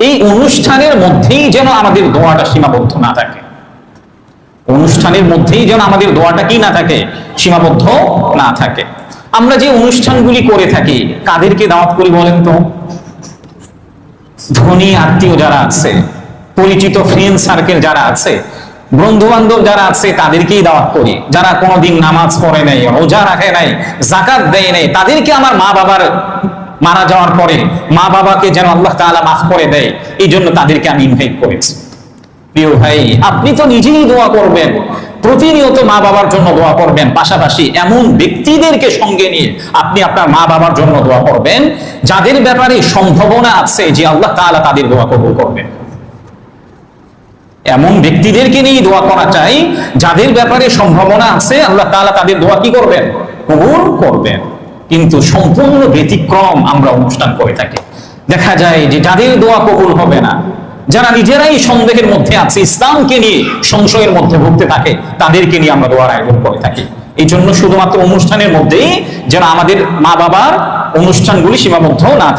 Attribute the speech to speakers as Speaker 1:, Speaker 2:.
Speaker 1: এই অনুষ্ঠানের মধ্যেই যেন আমাদের দোয়াটা সীমাবদ্ধ না থাকে, অনুষ্ঠানের মধ্যেই যেন আমাদের দোয়াটা কি না থাকে, সীমাবদ্ধ না থাকে। আমরা যে অনুষ্ঠানগুলি করে থাকি কাদেরকে দাওয়াত করি বলেন তো? ধনী আত্মীয় যারা আছে, পরিচিত ফ্রেন্ড সার্কেল যারা আছে, বন্ধু বান্ধব যারা আছে তাদেরকেই দাওয়াত করি। যারা কোনোদিন নামাজ পড়ে নাই, রোজা রাখে নাই, যাকাত দেয় নাই, তাদেরকে আমার মা বাবার মারা যাওয়ার পরে মা বাবাকে যেন আল্লাহ তাআলা মাফ করে দেয়, এই জন্য তাদেরকে আমি ইনভাইট করেছি। প্রিয় ভাই, আপনি তো নিজেই দোয়া করবেন, প্রতিনিয়ত মা বাবার জন্য দোয়া করবেন, পাশাপাশি এমন ব্যক্তিদেরকে সঙ্গে নিয়ে আপনি আপনার মা বাবার জন্য দোয়া করবেন যাদের ব্যাপারে সম্ভাবনা আছে যে আল্লাহ তাআলা তাদের দোয়া কবুল করবেন। এমন ব্যক্তিদেরকে নিয়ে দোয়া করা চাই যাদের ব্যাপারে সম্ভাবনা আছে আল্লাহ তাআলা তাদের দোয়া কি করবেন, কবুল করবেন। কিন্তু সম্পূর্ণ ব্যতিক্রম আমরা অনুষ্ঠান করে থাকি। দেখা যায় যে যাদের দোয়া কবুল হবে না, যারা নিজেরাই সন্দেহের মধ্যে আছে, ইসলামকে নিয়ে সংশয়ের মধ্যে ভুগতে থাকে, তাদেরকে নিয়ে আমরা দোয়ার আয়োজন করে থাকি। এই জন্য শুধুমাত্র অনুষ্ঠানের মধ্যেই যেন আমাদের মা বাবার অনুষ্ঠানগুলি সীমাবদ্ধ না থাকে।